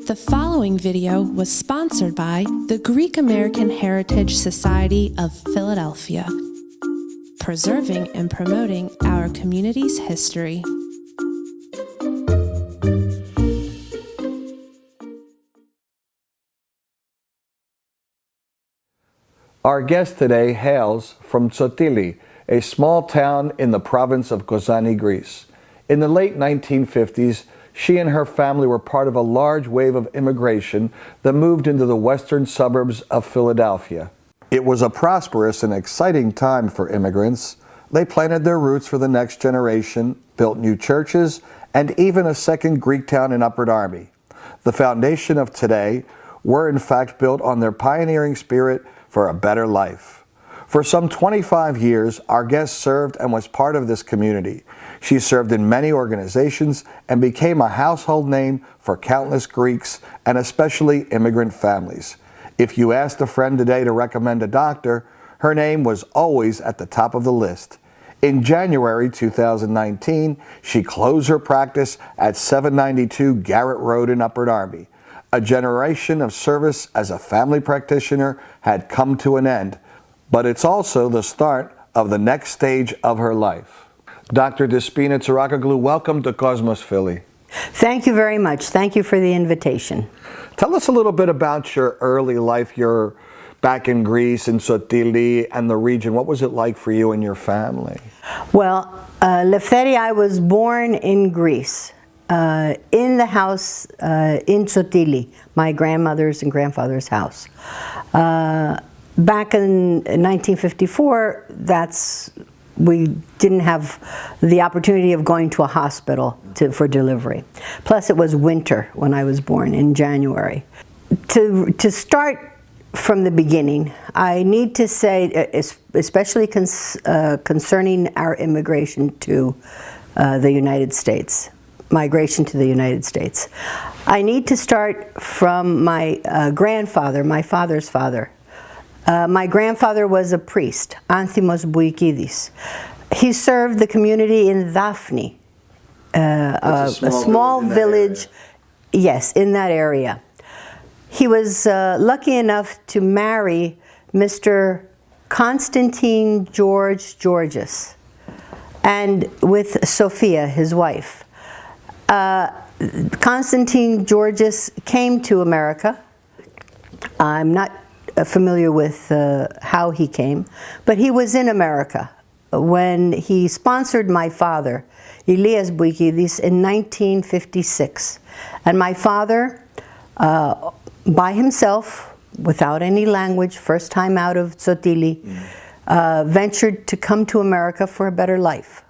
The following video was sponsored by the Greek American Heritage Society of Philadelphia, preserving and promoting our community's history. Our guest today hails from Tsotili, a small town in the province of Kozani, Greece. In the late 1950s, she and her family were part of a large wave of immigration that moved into the western suburbs of Philadelphia. It was a prosperous and exciting time for immigrants. They planted their roots for the next generation, built new churches, and even a second Greek town in Upper Darby. The foundation of today were in fact built on their pioneering spirit for a better life. For some 25 years, our guest served and was part of this community. She served in many organizations and became a household name for countless Greeks and especially immigrant families. If you asked a friend today to recommend a doctor, her name was always at the top of the list. In January 2019, she closed her practice at 792 Garrett Road in Upper Darby. A generation of service as a family practitioner had come to an end, but it's also the start of the next stage of her life. Dr. Despina Tsirakoglou, welcome to Cosmos Philly. Thank you very much. Thank you for the invitation. Tell us a little bit about your early life. You're back in Greece, in Tsotili, and the region. What was it like for you and your family? Well, Lefteri, I was born in Greece, in the house in Tsotili, my grandmother's and grandfather's house. Back in 1954, we didn't have the opportunity of going to a hospital for delivery. Plus, it was winter when I was born in January. To start from the beginning, I need to say, especially concerning our immigration to the United States, migration to the United States. I need to start from my grandfather, my father's father. My grandfather was a priest, Anthimos Boukidis. He served the community in Daphne, a small village, yes, in that area. He was lucky enough to marry Mr. Constantine Georgius, and with Sophia, his wife. Constantine Georgius came to America. I'm not familiar with how he came, but he was in America when he sponsored my father, Elias Boukidis, in 1956. And my father, by himself, without any language, first time out of Tsotili, ventured to come to America for a better life,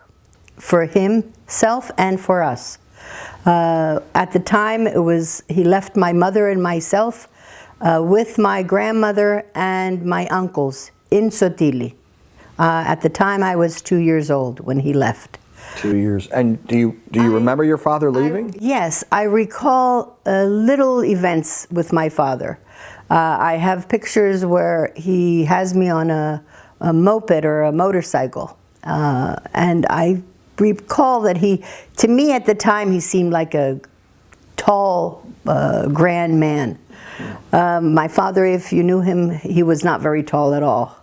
for himself and for us. At the time, he left my mother and myself with my grandmother and my uncles in Tsotili. At the time, I was 2 years old when he left. 2 years. And do you remember your father leaving? Yes, I recall little events with my father. I have pictures where he has me on a moped or a motorcycle. And I recall that to me at the time, he seemed like a tall, grand man. My father, if you knew him, he was not very tall at all.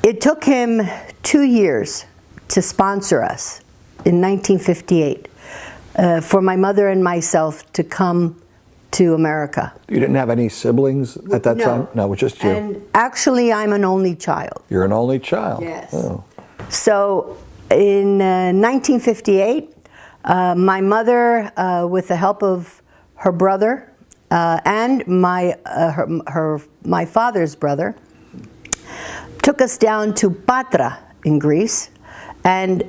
It took him 2 years to sponsor us in 1958 for my mother and myself to come to America. You didn't have any siblings at that time? No, it was just you. And actually, I'm an only child. You're an only child? Yes. Oh. So in 1958, my mother, with the help of her brother and my father's brother, took us down to Patra in Greece and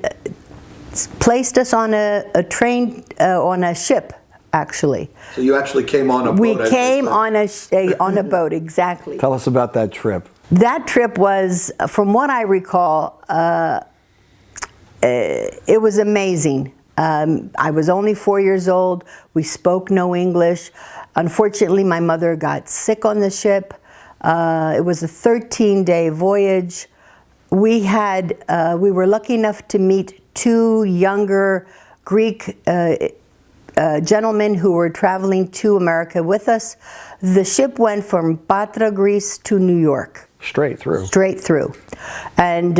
placed us on a train, on a ship, actually. So you actually came on a boat? We came on a boat, exactly. Tell us about that trip. That trip was, from what I recall, it was amazing. I was only 4 years old. We spoke no English. Unfortunately, my mother got sick on the ship. It was a 13-day voyage. We were lucky enough to meet two younger Greek gentlemen who were traveling to America with us. The ship went from Patra, Greece to New York. Straight through. Straight through. And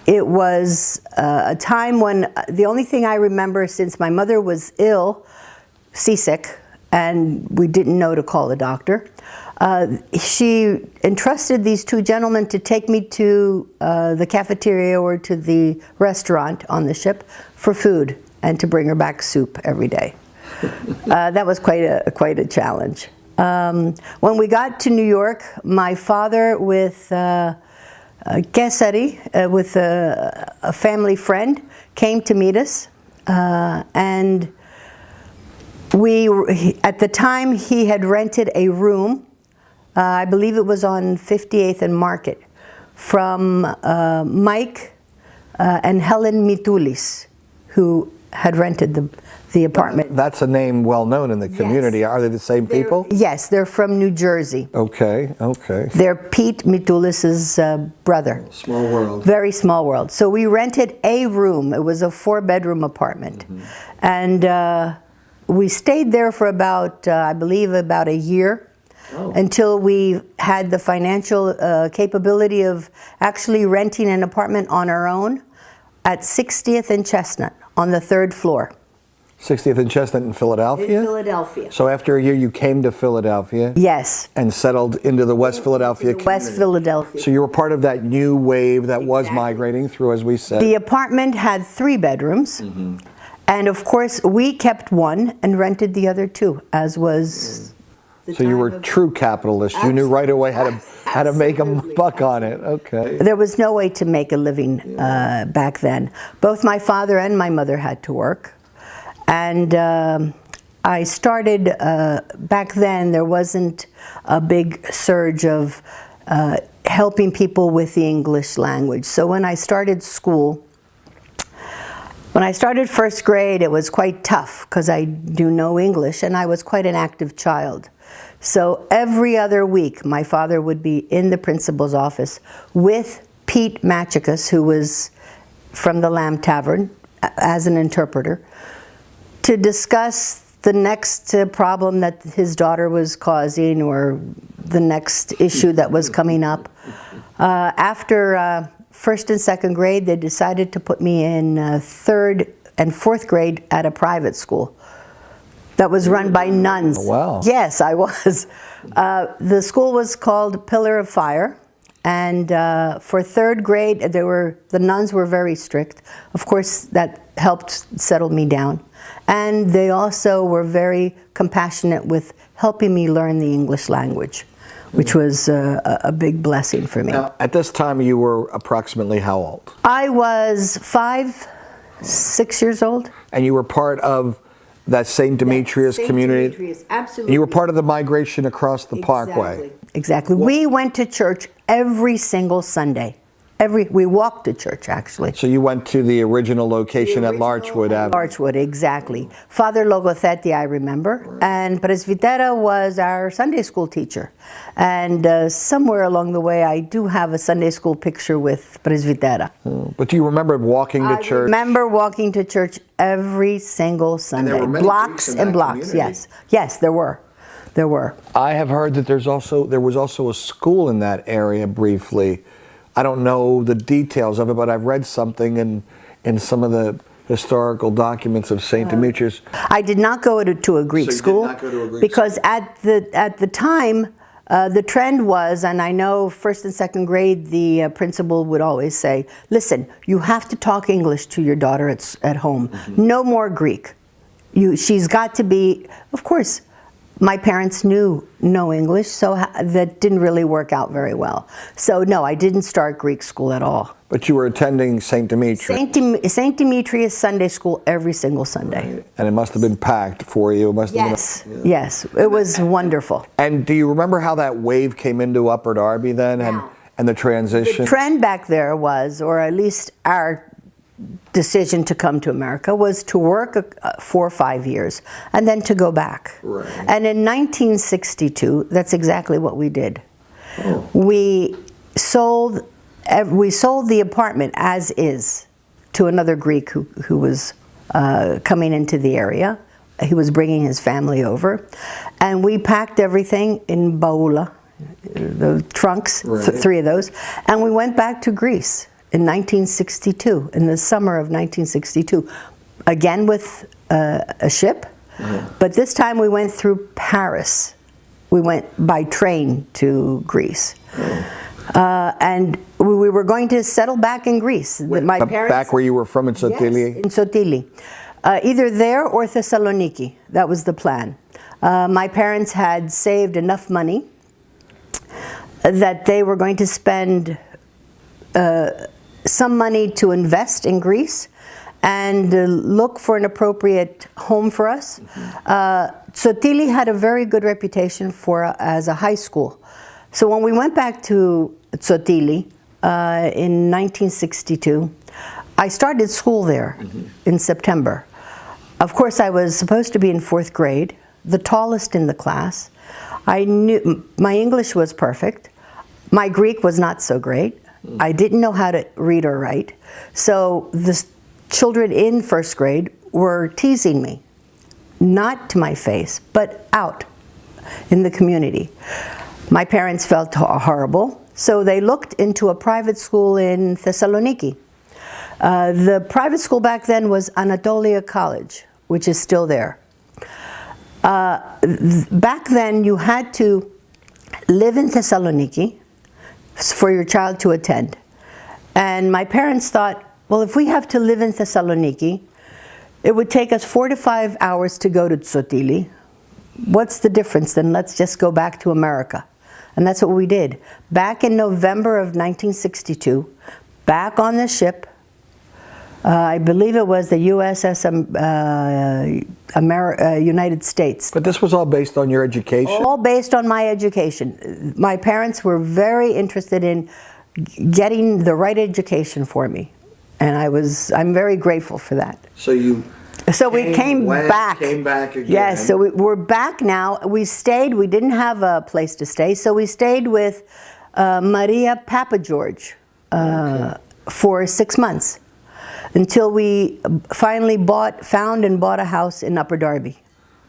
it was a time when the only thing I remember, since my mother was ill, seasick, and we didn't know to call the doctor, she entrusted these two gentlemen to take me to the cafeteria or to the restaurant on the ship for food and to bring her back soup every day. That was quite a challenge. When we got to New York, my father with Kesari, with a family friend, came to meet us, and at the time he had rented a room, I believe it was on 58th and Market, from Mike and Helen Mitulis, who had rented the apartment. That's a name well known in the community. Yes. Are they the same people? Yes, they're from New Jersey. Okay, okay. They're Pete Mitulis' brother. Small world. Very small world. So we rented a room. It was a 4-bedroom apartment. And we stayed there for about, I believe, about a year. Until we had the financial capability of actually renting an apartment on our own at 60th and Chestnut on the 3rd floor. 60th and Chestnut in Philadelphia? In Philadelphia. So after a year you came to Philadelphia? Yes. And settled into the West Philadelphia community? West Philadelphia. So you were part of that new wave that was migrating through, as we said. The apartment had 3 bedrooms. And of course we kept one and rented the other 2, as was... So you were true capitalist. You knew right away how to make a buck on it. Okay. There was no way to make a living back then. Both my father and my mother had to work. And I started, back then there wasn't a big surge of helping people with the English language. So when I started school, when I started 1st grade, it was quite tough because I do no English and I was quite an active child. So every other week, my father would be in the principal's office with Pete Machikas, who was from the Lamb Tavern, as an interpreter, to discuss the next problem that his daughter was causing or the next issue that was coming up. After 1st and 2nd grade, they decided to put me in 3rd and 4th grade at a private school that was run by nuns. Oh, wow. Yes, I was. The school was called Pillar of Fire, and for 3rd grade, the nuns were very strict. Of course, that helped settle me down. And they also were very compassionate with helping me learn the English language, which was a big blessing for me. Now, at this time, you were approximately how old? I was 5, 6 years old. And you were part of that St. Demetrius community? St. Demetrius, absolutely. You were part of the migration across the Parkway? Exactly. We went to church every single Sunday. We walked to church, actually. So you went to the original location at Larchwood Avenue? Larchwood, exactly. Father Logothetti, I remember, and Presbitera was our Sunday school teacher. And somewhere along the way, I do have a Sunday school picture with Presbitera. But do you remember walking to church? I remember walking to church every single Sunday. And there were many blocks Greeks in and that blocks, community. yes. Yes, there were. There were. I have heard that there was also a school in that area briefly. I don't know the details of it, but I've read something in some of the historical documents of St. Demetrius. I did not go to a Greek school. Did not go to a Greek because at the time, the trend was, and I know 1st and 2nd grade, the principal would always say, listen, you have to talk English to your daughter at home. No more Greek. She's got to be, of course, my parents knew no English, so that didn't really work out very well. So no, I didn't start Greek school at all. But you were attending St. Demetrius. St. Demetrius Sunday School every single Sunday. Right. And it must have been packed for you. It must have yes, been yes, it was wonderful. And do you remember how that wave came into Upper Darby then, and the transition? The trend back there was, or at least our decision to come to America, was to work 4 or 5 years and then to go back. Right. And in 1962, that's exactly what we did. Oh. We sold the apartment as is to another Greek who was coming into the area. He was bringing his family over, and we packed everything in baula, the trunks, Right. 3 of those, and we went back to Greece in 1962, in the summer of 1962, again with a ship, but this time we went through Paris. We went by train to Greece. And we were going to settle back in Greece. My parents, Back where you were from in Sotili? Yes, in Sotili. Either there or Thessaloniki. That was the plan. My parents had saved enough money that they were going to spend some money to invest in Greece and look for an appropriate home for us. Sotili had a very good reputation as a high school. So when we went back to Sotili in 1962, I started school there in September. Of course, I was supposed to be in 4th grade, the tallest in the class. I knew my English was perfect. My Greek was not so great. I didn't know how to read or write. So the children in 1st grade were teasing me, not to my face, but out in the community. My parents felt horrible, so they looked into a private school in Thessaloniki. The private school back then was Anatolia College, which is still there. Back then, you had to live in Thessaloniki for your child to attend. And my parents thought, well, if we have to live in Thessaloniki, it would take us 4 to 5 hours to go to Sotili. What's the difference? Then let's just go back to America. And that's what we did. Back in November of 1962, back on the ship, I believe it was the USS United States. But this was all based on your education? All based on my education. My parents were very interested in getting the right education for me. And I'm very grateful for that. So we came back. Came back again. Yes, so we're back now. We stayed, we didn't have a place to stay, so we stayed with Maria Papa George for 6 months until we finally found and bought a house in Upper Darby,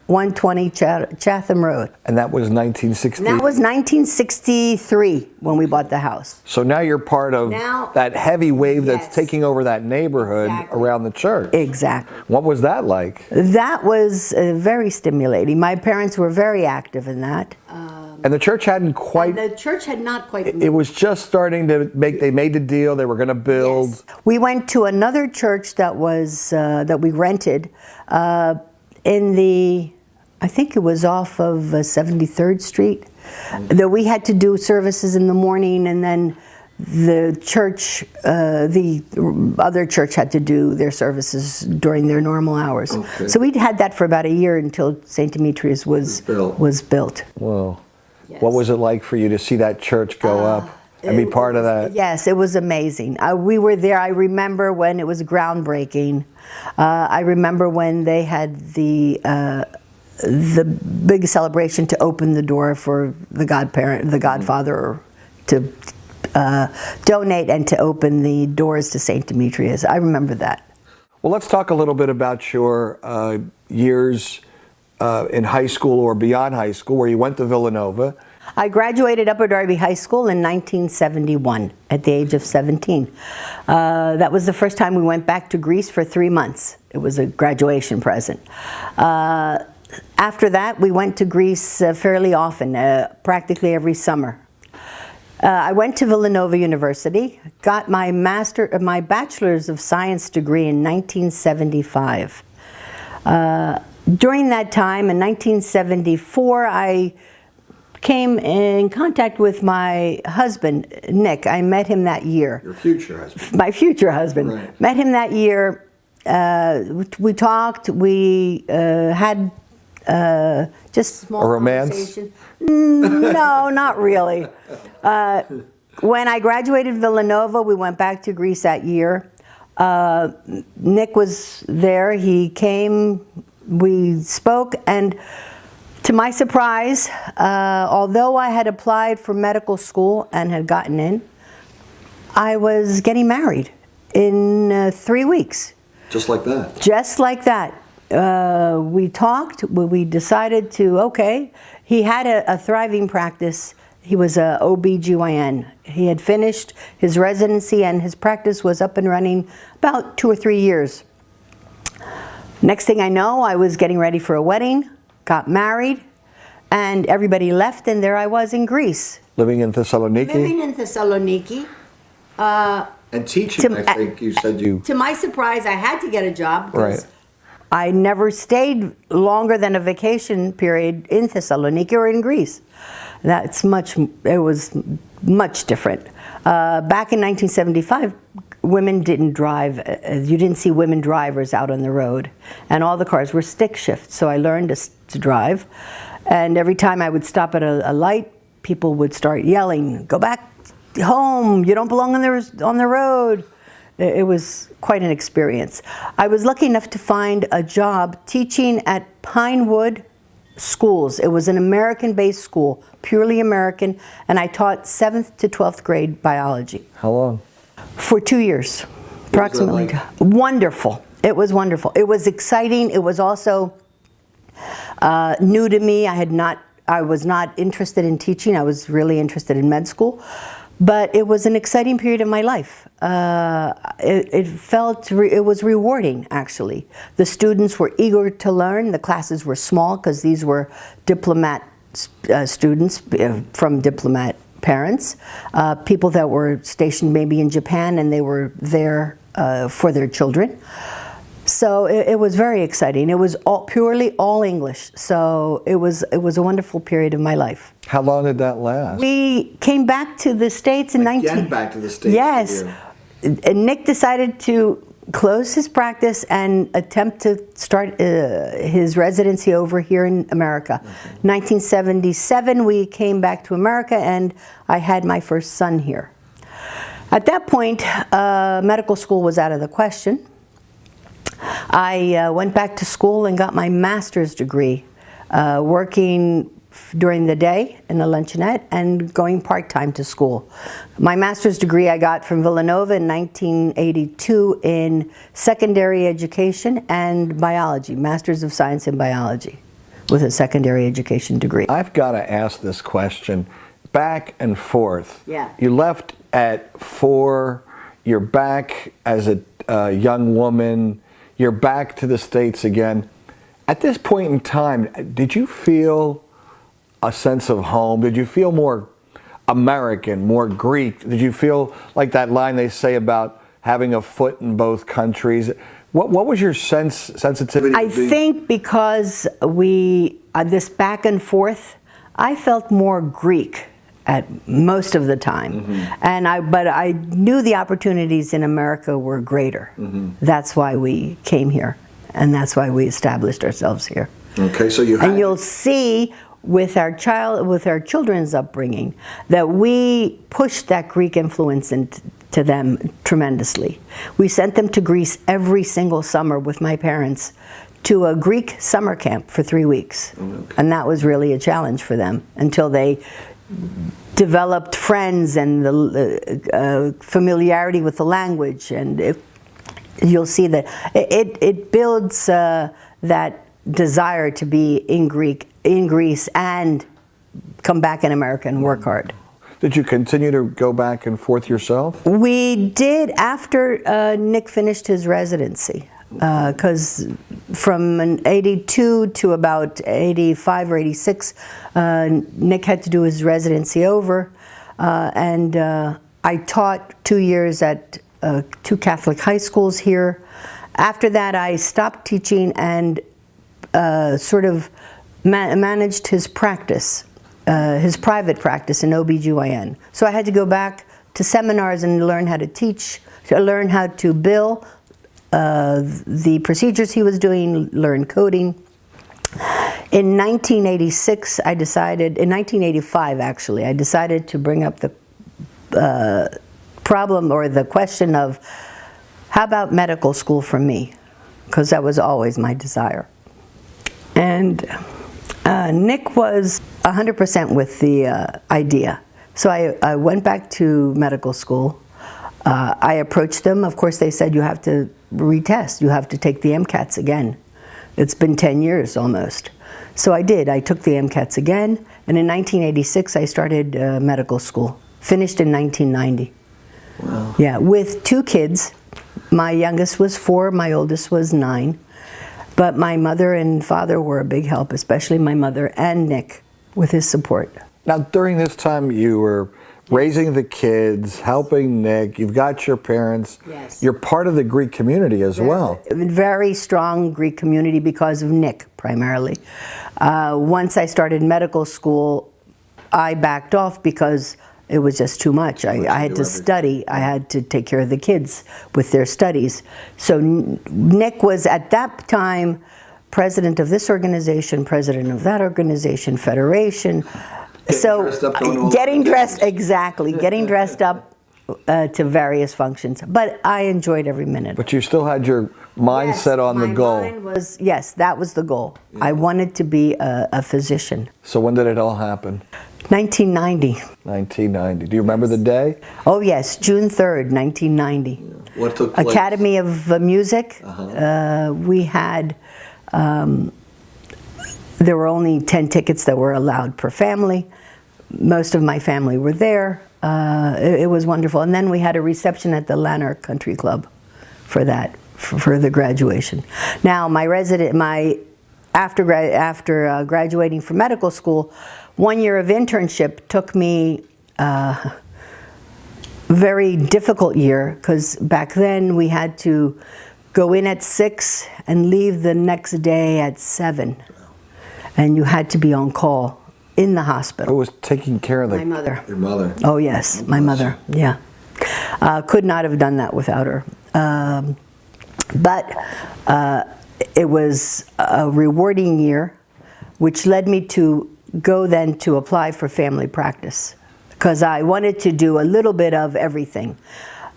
120 Chatham Road. And that was 1960? That was 1963 when we bought the house. So now you're part of that heavy wave that's taking over that neighborhood around the church. Exactly. What was that like? That was very stimulating. My parents were very active in that. And the church hadn't quite... The church had not quite... It was just starting to they made the deal, they were going to build. Yes. We went to another church that was, that we rented in the, I think it was off of 73rd Street, that we had to do services in the morning, and then the church, the other church had to do their services during their normal hours. Okay. So we'd had that for about a year until St. Demetrius was built. Whoa. Yes. What was it like for you to see that church go up and be part of that? Yes, it was amazing. We were there. I remember when it was groundbreaking. I remember when they had the big celebration to open the door for the godfather to donate and to open the doors to St. Demetrius. I remember that. Well, let's talk a little bit about your years in high school or beyond high school, where you went to Villanova. I graduated Upper Darby High School in 1971 at the age of 17. That was the first time we went back to Greece for 3 months. It was a graduation present. After that, we went to Greece fairly often, practically every summer. I went to Villanova University, got my Bachelor's of Science degree in 1975. During that time, in 1974, I came in contact with my husband, Nick. I met him that year. Your future husband. My future husband. Right. Met him that year. We talked. We had just small a romance? Conversation. No, not really. When I graduated Villanova, we went back to Greece that year. Nick was there. He came. We spoke, and to my surprise, although I had applied for medical school and had gotten in, I was getting married in 3 weeks. Just like that? Just like that. we talked, we decided to, okay, he had a thriving practice. He was a OB/GYN. He had finished his residency and his practice was up and running about 2 or 3 years. Next thing I know, I was getting ready for a wedding, got married, and everybody left, and there I was in Greece. Living in Thessaloniki? Living in Thessaloniki. And teaching, I think you said you... To my surprise, I had to get a job because Right. I never stayed longer than a vacation period in Thessaloniki or in Greece. It was much different. Back in 1975, women didn't drive. You didn't see women drivers out on the road. And all the cars were stick shift, so I learned to drive. And every time I would stop at a light, people would start yelling, "Go back home, you don't belong on the road." It was quite an experience. I was lucky enough to find a job teaching at Pinewood Schools. It was an American-based school, purely American, and I taught 7th to 12th grade biology. How long? For 2 years, approximately. Wonderful. It was wonderful. It was exciting. It was also new to me. I was not interested in teaching. I was really interested in med school. But it was an exciting period of my life. It was rewarding, actually. The students were eager to learn. The classes were small because these were diplomat students from diplomat parents, people that were stationed maybe in Japan and they were there for their children. So it was very exciting. It was purely all English. So it was a wonderful period of my life. How long did that last? We came back to the States in back to the States. Yes. And Nick decided to close his practice and attempt to start his residency over here in America. 1977, we came back to America and I had my first son here. At that point, medical school was out of the question. I went back to school and got my master's degree, working during the day in the luncheonette and going part-time to school. My master's degree I got from Villanova in 1982 in secondary education and biology, Masters of Science in Biology with a secondary education degree. I've got to ask this question back and forth. Yeah. You left at 4, you're back as a young woman, you're back to the States again. At this point in time, did you feel a sense of home? Did you feel more American, more Greek? Did you feel like that line they say about having a foot in both countries? What was your sensitivity? I think because this back and forth, I felt more Greek at most of the time. Mm-hmm. But I knew the opportunities in America were greater. Mm-hmm. That's why we came here, and that's why we established ourselves here. Okay, so and you'll see with our children's upbringing that we pushed that Greek influence into them tremendously. We sent them to Greece every single summer with my parents to a Greek summer camp for 3 weeks. Okay. And that was really a challenge for them until they developed friends and the familiarity with the language. And you'll see that it builds that desire to be in Greece and come back in America and work hard. Did you continue to go back and forth yourself? We did after Nick finished his residency, because from 82 to about 85 or 86, Nick had to do his residency over, and I taught 2 years at 2 Catholic high schools here. After that, I stopped teaching and sort of managed his practice, his private practice in OB/GYN. So I had to go back to seminars and learn how to teach, to learn how to bill the procedures he was doing, learn coding. In 1986, in 1985 actually, I decided to bring up the problem or the question of how about medical school for me? Because that was always my desire. And Nick was 100% with the idea. So I went back to medical school. I approached them. Of course, they said you have to retest. You have to take the MCATs again. It's been 10 years almost. So I did. I took the MCATs again, and in 1986 I started medical school. Finished in 1990. Wow. Yeah, with 2 kids. My youngest was 4, my oldest was 9. But my mother and father were a big help, especially my mother and Nick with his support. Now, during this time, you were raising the kids, helping Nick, you've got your parents. Yes. You're part of the Greek community as well. Very strong Greek community because of Nick, primarily. Once I started medical school, I backed off because it was just too much. I had to study. I had to take care of the kids with their studies. So Nick was, at that time, president of this organization, president of that organization, federation. Getting dressed up to various functions. But I enjoyed every minute. But you still had your mind set on the goal. My mind was, yes, that was the goal. Yeah. I wanted to be a physician. So when did it all happen? 1990. 1990. Do you remember the day? Oh yes, June 3rd, 1990. Yeah. What took place? Academy of Music. We had, there were only 10 tickets that were allowed per family. Most of my family were there. It was wonderful. And then we had a reception at the Lanark Country Club for that, for the graduation. Now, after graduating from medical school, 1 year of internship took me a very difficult year, because back then we had to go in at 6 and leave the next day at 7. And you had to be on call in the hospital. Who was taking care of my mother? Your mother? Oh yes, my mother, yeah. Could not have done that without her. But it was a rewarding year, which led me to go then to apply for family practice, because I wanted to do a little bit of everything.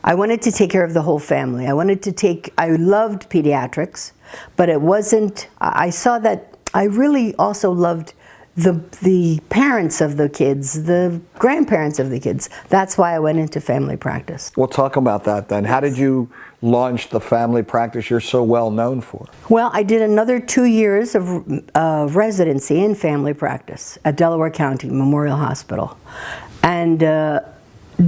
I wanted to take care of the whole family. I loved pediatrics, but it wasn't, I saw that I really also loved the parents of the kids, the grandparents of the kids. That's why I went into family practice. We'll talk about that then. How did you launch the family practice you're so well known for? Well, I did another 2 years of residency in family practice at Delaware County Memorial Hospital. And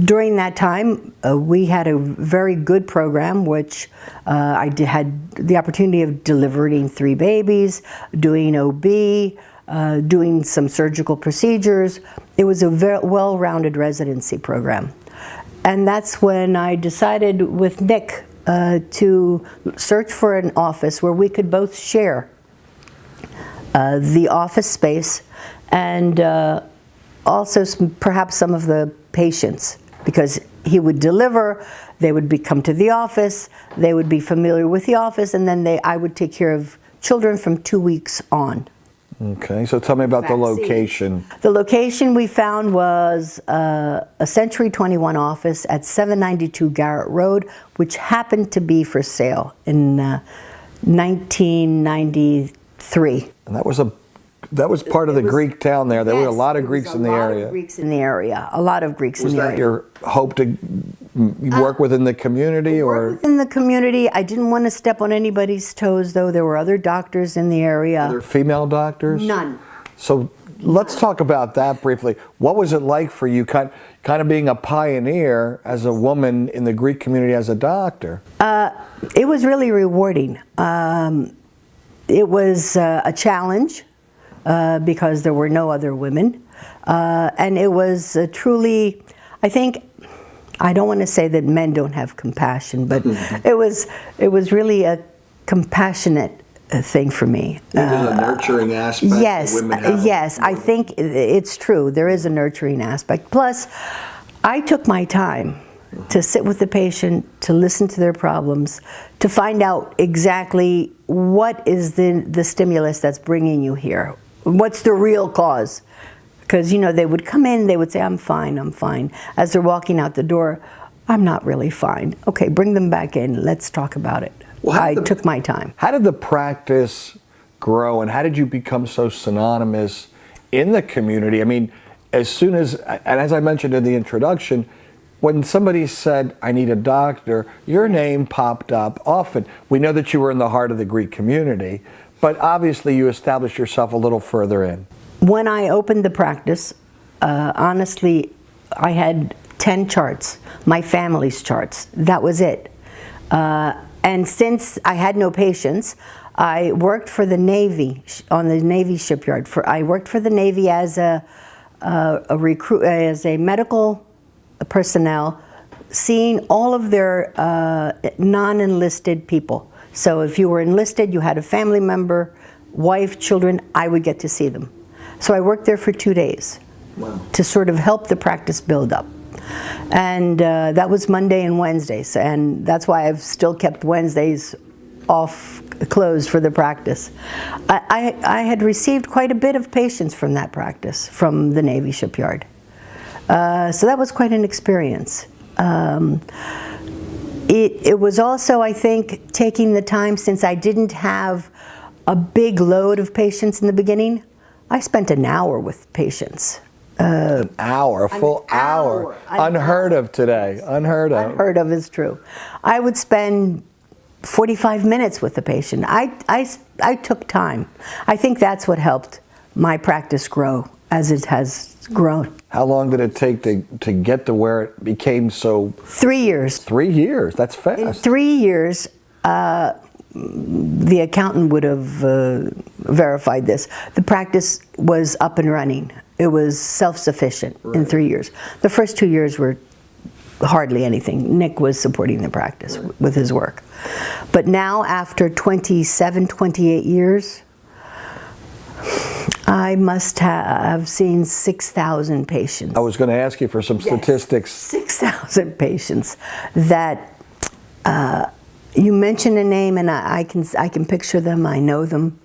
during that time, we had a very good program, which had the opportunity of delivering 3 babies, doing OB, doing some surgical procedures. It was a very well-rounded residency program. And that's when I decided with Nick to search for an office where we could both share the office space and also perhaps some of the patients, because he would deliver, they would come to the office, they would be familiar with the office, and then I would take care of children from 2 weeks on. Okay, so tell me about the location. The location we found was a Century 21 office at 792 Garrett Road, which happened to be for sale in 1993. And that was part of the Greek town there. There were a lot of Greeks in the area. A lot of Greeks in the area. A lot of Greeks in the area. Was that your hope to work within the community, or? Within the community. I didn't want to step on anybody's toes, though. There were other doctors in the area. Other female doctors? None. So let's talk about that briefly. What was it like for you, kind of being a pioneer as a woman in the Greek community as a doctor? It was really rewarding. It was a challenge. Because there were no other women. And it was truly, I think, I don't want to say that men don't have compassion, but it was really a compassionate thing for me. There's a nurturing aspect that women have. Yes, I think it's true. There is a nurturing aspect. Plus, I took my time to sit with the patient, to listen to their problems, to find out exactly what is the stimulus that's bringing you here. What's the real cause? Because, they would come in, they would say, I'm fine, I'm fine. As they're walking out the door, I'm not really fine. Okay, bring them back in, let's talk about it. Well, I took my time. How did the practice grow, and how did you become so synonymous in the community? I mean, as I mentioned in the introduction, when somebody said, I need a doctor, your name popped up often. We know that you were in the heart of the Greek community, But obviously you established yourself a little further in. When I opened the practice, honestly, I had 10 charts, my family's charts. That was it. And since I had no patients, I worked for the Navy, on the Navy shipyard. I worked for the Navy as a medical personnel, seeing all of their non-enlisted people. So if you were enlisted, you had a family member, wife, children, I would get to see them. So I worked there for 2 days. Wow. To sort of help the practice build up. And that was Monday and Wednesdays, and that's why I've still kept Wednesdays closed for the practice. I had received quite a bit of patients from that practice, from the Navy shipyard. So that was quite an experience. It was also, I think, taking the time, since I didn't have a big load of patients in the beginning, I spent an hour with patients. An hour, a full hour. Unheard of today, unheard of. Unheard of is true. I would spend 45 minutes with the patient. I took time. I think that's what helped my practice grow as it has grown. How long did it take to get to where it became so? 3 years. 3 years, that's fast. In 3 years, the accountant would have verified this. The practice was up and running. It was self-sufficient in 3 years. The first 2 years were hardly anything. Nick was supporting the practice with his work. But now, after 27, 28 years, I must have seen 6,000 patients. I was going to ask you for some statistics. 6,000 patients that you mention a name and I can picture them, I know them.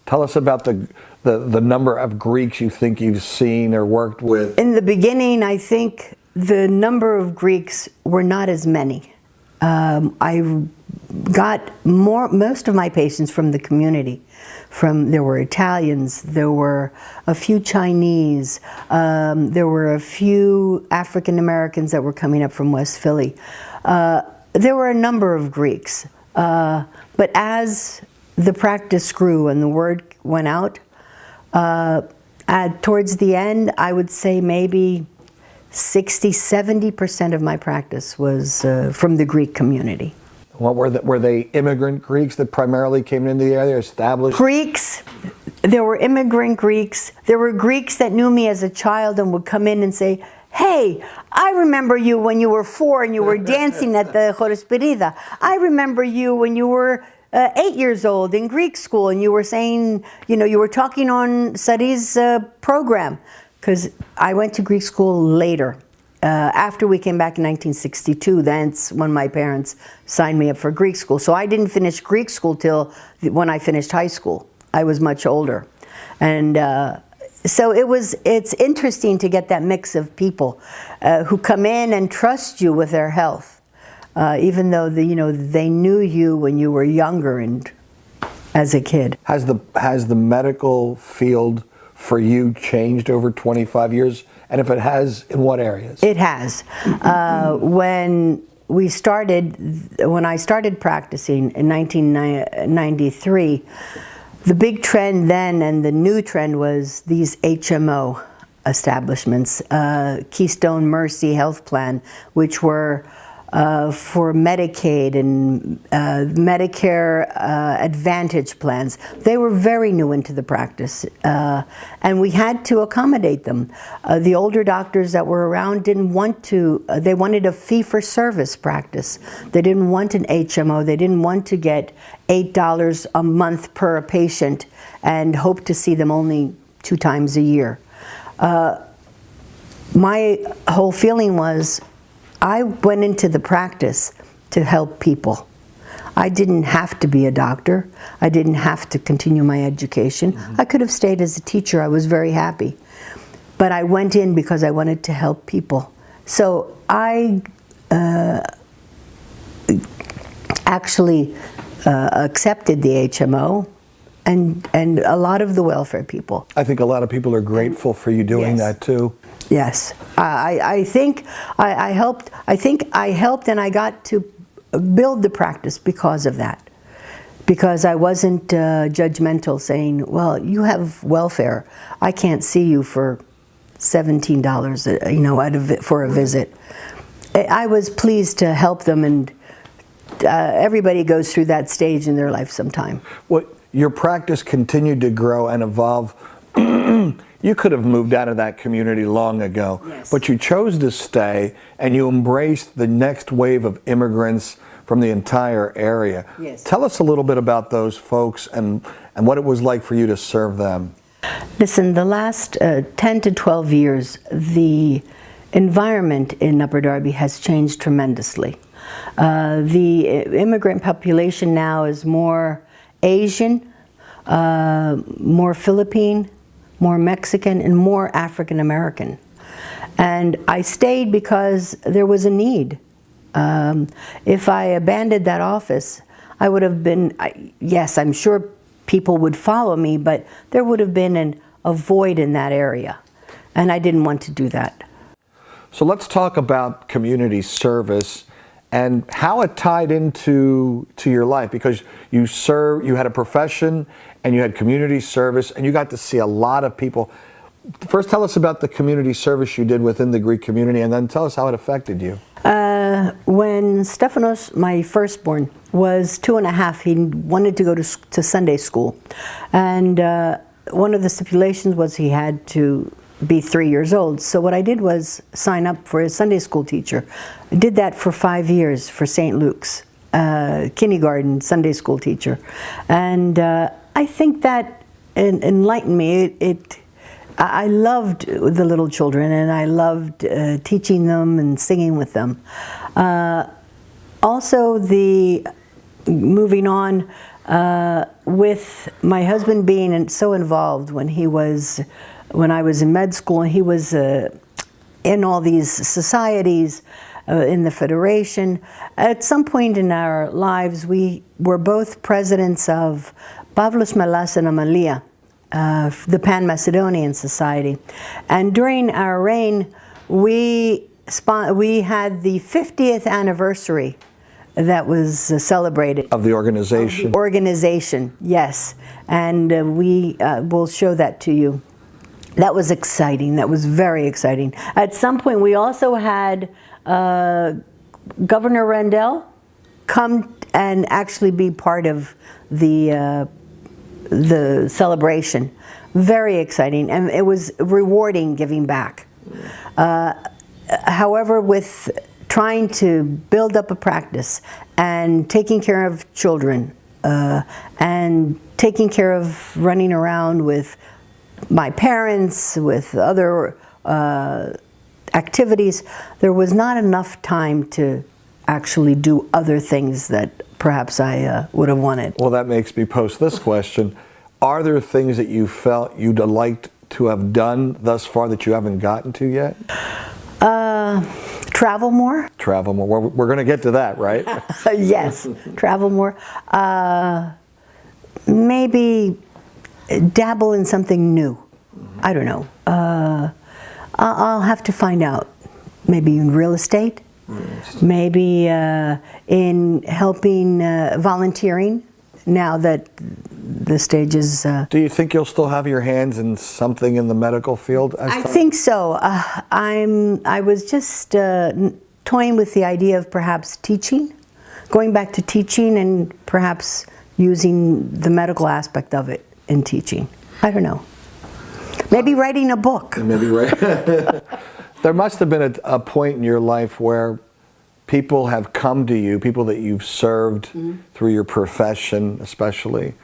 Tell us about the number of Greeks you think you've seen or worked with. In the beginning, I think the number of Greeks were not as many. I got most of my patients from the community. There were Italians, there were a few Chinese, there were a few African Americans that were coming up from West Philly. There were a number of Greeks. But as the practice grew and the word went out, towards the end, I would say maybe 60–70% of my practice was from the Greek community. What were they immigrant Greeks that primarily came into the area, established? Greeks. There were immigrant Greeks. There were Greeks that knew me as a child and would come in and say, "Hey, I remember you when you were 4 and you were dancing at the Horosperida. I remember you when you were 8 years old in Greek school and you were saying, you were talking on Sari's program." Because I went to Greek school later. After we came back in 1962, that's when my parents signed me up for Greek school. So I didn't finish Greek school till when I finished high school. I was much older. And so it's interesting to get that mix of people who come in and trust you with their health, even though they knew you when you were younger and as a kid. Has the medical field for you changed over 25 years? And if it has, in what areas? It has. When I started practicing in 1993, the big trend then and the new trend was these HMO establishments, Keystone Mercy Health Plan, which were for Medicaid and Medicare Advantage plans. They were very new into the practice, and we had to accommodate them. The older doctors that were around didn't want to, they wanted a fee-for-service practice. They didn't want an HMO. They didn't want to get $8 a month per patient and hope to see them only 2 times a year. My whole feeling was, I went into the practice to help people. I didn't have to be a doctor. I didn't have to continue my education. I could have stayed as a teacher. I was very happy. But I went in because I wanted to help people. So I actually accepted the HMO and a lot of the welfare people. I think a lot of people are grateful for you doing that too. Yes, I think I helped. I think I helped, and I got to build the practice because of that. because I wasn't judgmental, saying, well, you have welfare. I can't see you for $17, you know, for a visit. I was pleased to help them, and everybody goes through that stage in their life sometime. Well, your practice continued to grow and evolve. You could have moved out of that community long ago, yes, but you chose to stay, and you embraced the next wave of immigrants from the entire area. Yes. Tell us a little bit about those folks and what it was like for you to serve them. Listen, the last 10 to 12 years, the environment in Upper Darby has changed tremendously. The immigrant population now is more Asian, more Philippine, more Mexican, and more African American. And I stayed because there was a need. If I abandoned that office, I would have been, yes, I'm sure people would follow me, but there would have been a void in that area. And I didn't want to do that. So let's talk about community service and how it tied into your life, because you had a profession and you had community service and you got to see a lot of people. First, tell us about the community service you did within the Greek community, and then tell us how it affected you. When Stephanos, my firstborn, was 2.5, he wanted to go to Sunday school. And one of the stipulations was he had to be 3 years old. So what I did was sign up for a Sunday school teacher. I did that for 5 years for St. Luke's, kindergarten Sunday school teacher. And I think that enlightened me. I loved the little children, and I loved teaching them and singing with them. Also, moving on with my husband being so involved when I was in med school, and he was in all these societies, in the Federation. At some point in our lives, we were both presidents of Pavlos Melas and Amalia, the Pan-Macedonian Society. And during our reign, we had the 50th anniversary that was celebrated. Of the organization? Of the organization, yes. And we will show that to you. That was exciting. That was very exciting. At some point, we also had Governor Rendell come and actually be part of the celebration. Very exciting, and it was rewarding giving back. However, with trying to build up a practice and taking care of children and taking care of running around with my parents, with other activities, there was not enough time to actually do other things that perhaps I would have wanted. Well, that makes me post this question. Are there things that you felt you'd liked to have done thus far that you haven't gotten to yet? Travel more. Travel more. We're going to get to that, right? Yes, travel more. Maybe dabble in something new. I don't know. I'll have to find out. Maybe in real estate. Maybe in helping volunteering, now that the stage is... Do you think you'll still have your hands in something in the medical field? I think so. I was just toying with the idea of perhaps teaching, going back to teaching, and perhaps using the medical aspect of it in teaching. I don't know. Maybe writing a book. Maybe There must have been a point in your life where people have come to you, people that you've served through your profession especially,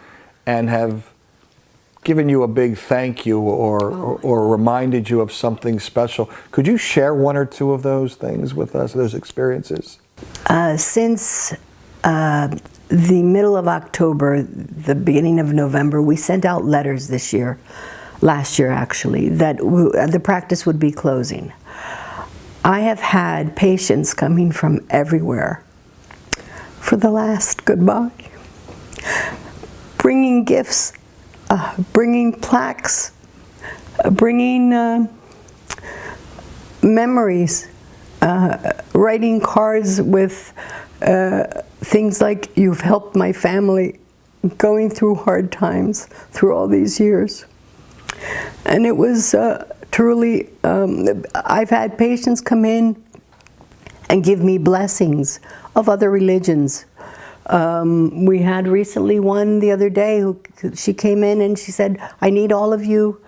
and have given you a big thank you or reminded you of something special. Could you share one or two of those things with us, those experiences? Since the middle of October, the beginning of November, we sent out letters last year actually, that the practice would be closing. I have had patients coming from everywhere for the last goodbye, bringing gifts, bringing plaques, bringing memories, writing cards with things like, "You've helped my family going through hard times through all these years. And it was truly, I've had patients come in and give me blessings of other religions. We had recently one the other day she came in and she said, I need all of you.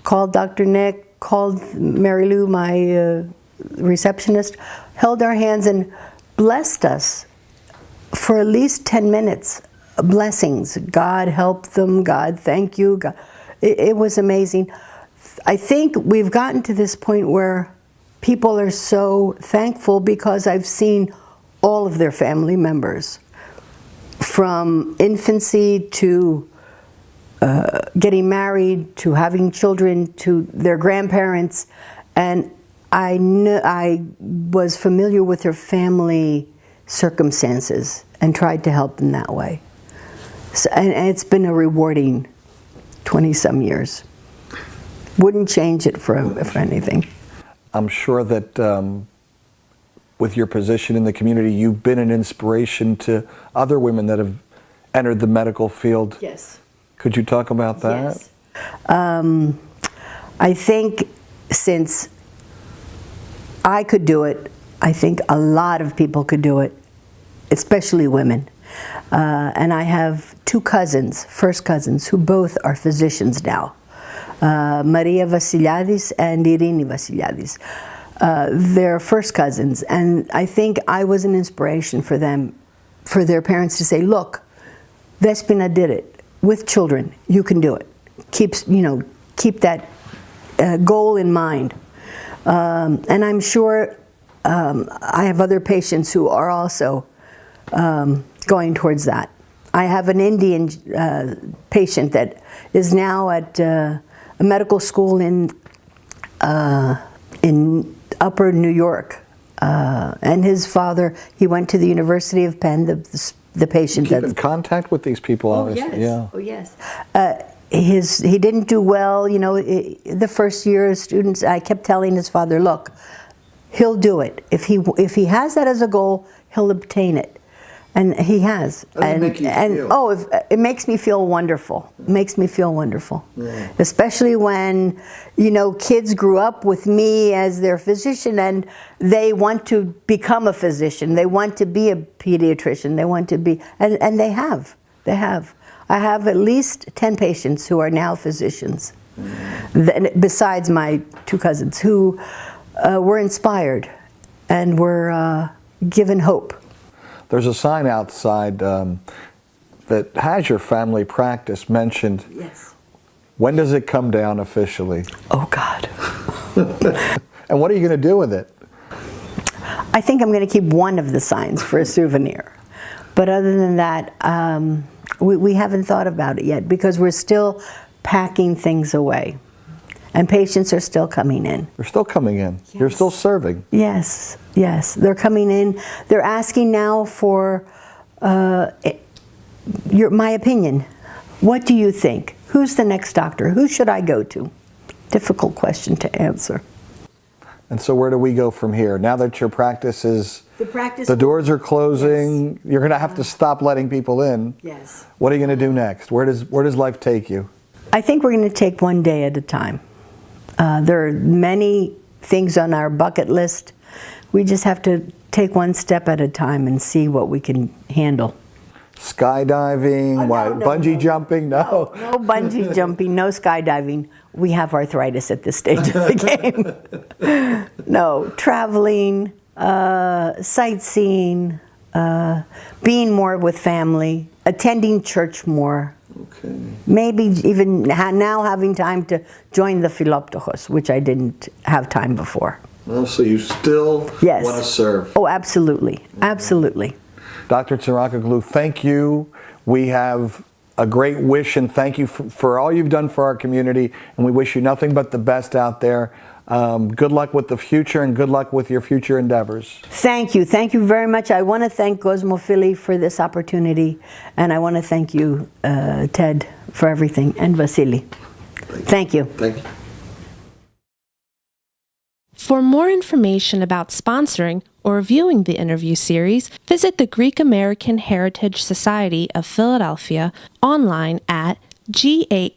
Called Dr. Nick, called Mary Lou, my receptionist, held our hands and blessed us for at least 10 minutes. Blessings. God help them. God thank you. God. It was amazing. I think we've gotten to this point where people are so thankful because I've seen all of their family members, from infancy to getting married, to having children, to their grandparents, and I was familiar with their family circumstances and tried to help them that way. So, and it's been a rewarding 20-some years. Wouldn't change it for anything. I'm sure that with your position in the community, you've been an inspiration to other women that have entered the medical field. Yes. Could you talk about that? Yes. I think since I could do it, I think a lot of people could do it, especially women. And I have two cousins, first cousins, who both are physicians now. Maria Vassiliadis and Irini Vassiliadis. They're first cousins, and I think I was an inspiration for them, for their parents to say, look, Despina did it with children, you can do it. Keep that goal in mind. And I'm sure I have other patients who are also going towards that. I have an Indian patient that is now at a medical school in Upper New York, and his father, he went to the University of Penn. The patient. Keep in contact with these people, obviously. Yes. Yeah. Oh yes. He didn't do well. The first year as students, I kept telling his father, look, he'll do it. If he has that as a goal, he'll obtain it. And he has. It makes me feel wonderful. It makes me feel wonderful. Yeah. Especially when, kids grew up with me as their physician and they want to become a physician. They want to be a pediatrician. They want to be, and they have. They have. I have at least 10 patients who are now physicians, besides my two cousins, who were inspired and were given hope. There's a sign outside that has your family practice mentioned. Yes. When does it come down officially? Oh, God. And what are you going to do with it? I think I'm going to keep one of the signs for a souvenir. But other than that, we haven't thought about it yet because we're still packing things away. And patients are still coming in. They're still coming in. Yes. You're still serving. Yes, yes. They're coming in. They're asking now for my opinion. What do you think? Who's the next doctor? Who should I go to? Difficult question to answer. And so where do we go from here? Now that your practice is, the doors are closing, yes. You're going to have to stop letting people in. Yes. What are you going to do next? Where does life take you? I think we're going to take one day at a time. There are many things on our bucket list. We just have to take one step at a time and see what we can handle. Skydiving, bungee jumping? No bungee jumping, no skydiving. We have arthritis at this stage of the game. No, traveling, sightseeing, being more with family, attending church more. Okay. Maybe even now having time to join the Philoptochos, which I didn't have time before. Well, so you still want to serve. Oh, absolutely. Absolutely. Dr. Tsirakoglou, thank you. We have a great wish and thank you for all you've done for our community, and we wish you nothing but the best out there. Good luck with the future and good luck with your future endeavors. Thank you. Thank you very much. I want to thank Cosmofili for this opportunity, and I want to thank you, Ted, for everything, and Vasily. Thank you. Thank you. For more information about sponsoring or viewing the interview series, visit the Greek American Heritage Society of Philadelphia online at gahsp.org.